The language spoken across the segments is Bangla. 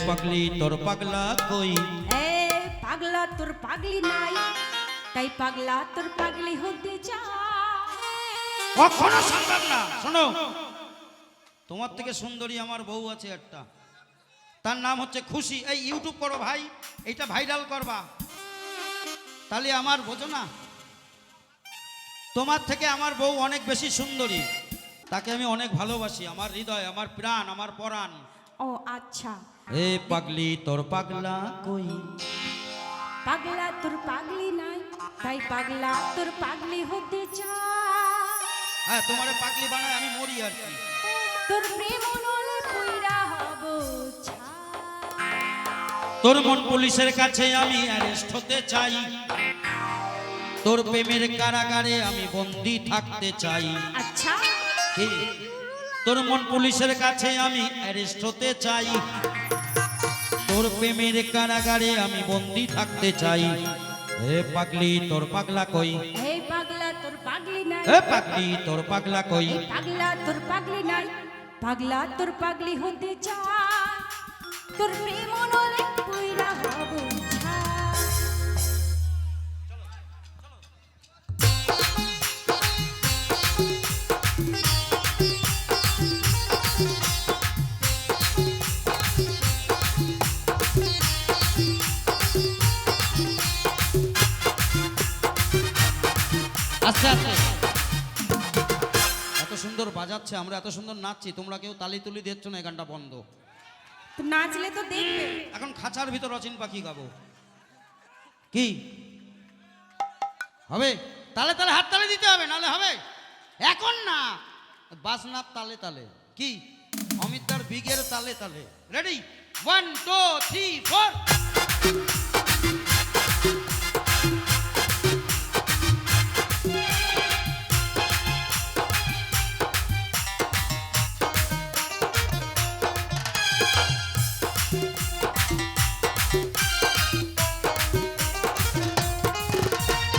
পাগলি তোর পাগলা কই? এ পাগলা তোর পাগলি নাই, তাই পাগলা তোর পাগলি হতে চায়। কখনো সম্ভব না। শোনো, তোমার থেকে সুন্দরী আমার বউ আছে একটা, তার নাম হচ্ছে খুশি। এই ইউটিউব করো ভাই, এইটা ভাইরাল করবা, তাহলে আমার বোঝো না, তোমার থেকে আমার বউ অনেক বেশি সুন্দরী, তাকে আমি অনেক ভালোবাসি, আমার হৃদয়, আমার প্রাণ, আমার পরাণ। ও আচ্ছা। এ পাগলি তোর পাগলা কই? পাগলা তোর পাগলি নাই, তাই পাগলা তোর পাগলি হতে চায়। হ্যাঁ, তোমারে পাগলি বানায় আমি মরি আর কি। তোর প্রেম নলে পুইরা হব ছাই। তোর মন পুলিশের কাছে আমি অ্যারেস্ট হতে চাই, তোর প্রেমের কারাগারে আমি বন্দি থাকতে চাই। আচ্ছা। কি? তোর মন পুলিশের কাছে আমি অ্যারেস্ট হতে চাই, তোর প্রেমের কারাগারে আমি বন্দি থাকতে চাই। এ পাগলি তোর পাগলা কই? হে পাগলা তোর পাগলি নাই, এ পাগলি তোর পাগলা কই? এই পাগলা তোর পাগলি নাই, পাগলা তোর পাগলি হতে চায়। তোর প্রেম নলে পুইরা হব ছাই। আস্তে আস্তে। এত সুন্দর বাজাচ্ছে, আমরা এত সুন্দর নাচছি, তোমরা কেউ তালি তুলি দিচ্ছ না, এই গানটা বন্ধ। তো নাচলে তো দেখবে। এখন খাঁচার ভিতর অচিন পাখি গাবো কি হবে? তালে তালে হাত তালে দিতে হবে, নালে হবে এখন না। বাসনার তালে তালে কি অমিতার বিগের তালে তালে। রেডি? 1 2 3 4।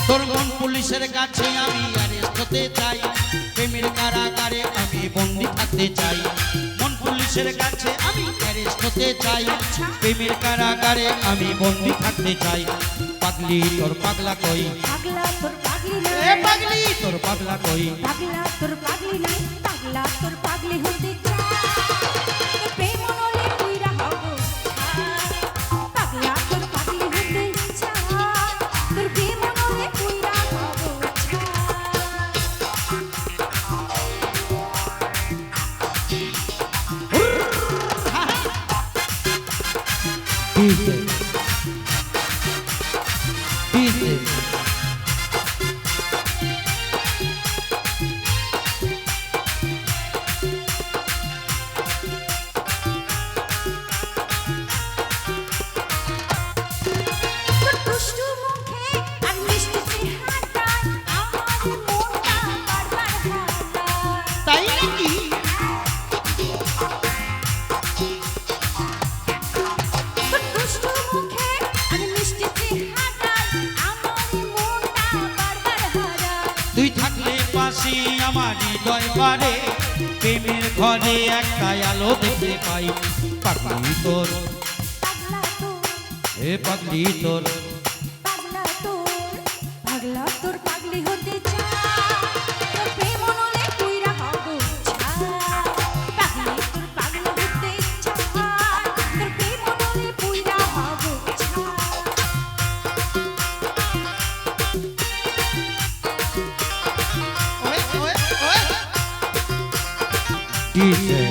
তোর মন পুলিশের কাছে আমি অ্যারেস্ট হতে চাই, প্রেমের কারাগারে আমি বন্দি থাকতে চাই। মন পুলিশের কাছে আমি অ্যারেস্ট হতে চাই, প্রেমের কারাগারে আমি বন্দি থাকতে চাই। পাগলি তোর পাগলা কই? পাগলা তোর পাগলি নাই, এ পাগলি তোর পাগলা কই? পাগলা তোর পাগলি নাই, পাগলা তোর পাগলি হতে চায়। তোর প্রেম নলে পুইরা হব ছাই। পাগলা তোর পাগলি হতে চায়, তোর প্রেম নলে পুইরা হব ছাই। ডিজে ডিজে তোর দুষ্টু মুখে আর মিষ্টি চেহারায় আমার মনটা বারবার হারায়। তাই নাকি? তোর দুষ্টু মুখে আর মিষ্টি চেহারায় আমার মনটা বারবার হারায়। তুই থাকলে পাশে আমার হৃদয় বারে, প্রেমের ঘরে একটা আলো দেখতে পাই। পাগলি তোর, পাগলা তোর, এ পাগলি তোর, পাগলা তোর, পাগলা তোর পাগলি হতে চায়। তোর প্রেম নলে পুইরা হব ছাই। পাগলি তোর পাগলা হতে চায়, তোর প্রেম নলে পুইরা হব ছাই। ওয়ে ওয়ে ওয়ে ডিজে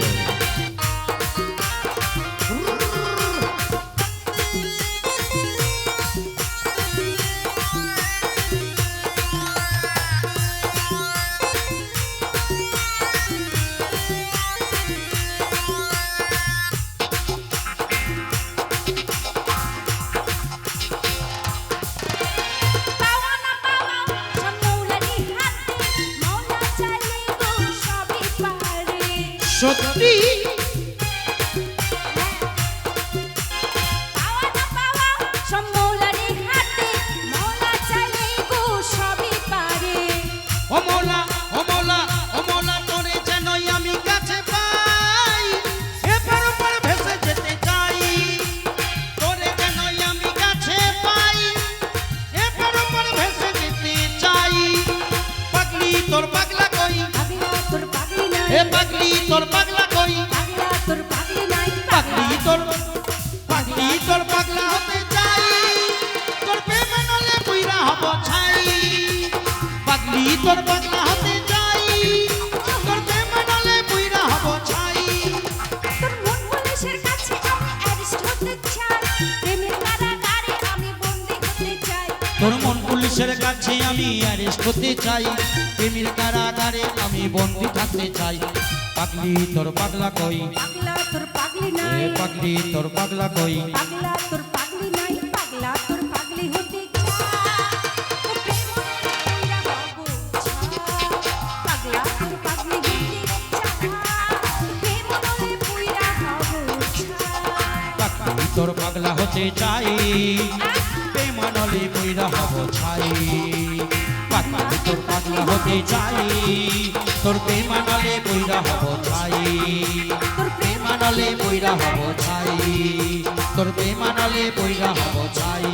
পাওয়া না পাওয়া সব মৌলারি হাতে, মৌলা চাইলে গো সবই পারে। সত্যি? পাওয়া না পাওয়া সব মৌলারি হাতে, মৌলা চাইলে গো সবই পারে। ও মৌলা ও মৌলা ও মৌলা, তোরে যেন আমি কাছে পাই, এপার ওপার ভেসে যেতে চাই। তোর পাগলা হতে চাই তোর প্রেম নলে বুইরা হব ছাই তোর মন পুলিশের কাছে আমি অ্যারেস্ট হতে চাই প্রেমের কারাগারে আমি বন্দি হতে চাই তোর মন পুলিশের কাছে আমি অ্যারেস্ট হতে চাই প্রেমের কারাগারে আমি বন্দি থাকতে চাই পাগলি তোর পাগলা কই পাগলা তোর পাগলি এ নাই পাগলি তোর পাগলা কই পাগলা তোর পাগলি নাই পাগলা তোর পাগলি হতে চাই তোর প্রেম কইরা হব পাগলা তোর পাগলি হতে চাই প্রেম নলে কইরা হব পাগলি তোর পাগলা হতে চাই প্রেম নলে বুইরা হব ছাই পাগলি তোর পাগলা হতে চাই তোর প্রেম নলে বুইরা হব ছাই তোর প্রেম নলে বইরা হব ছাই তোর বেমানলে বইরা হব ছাই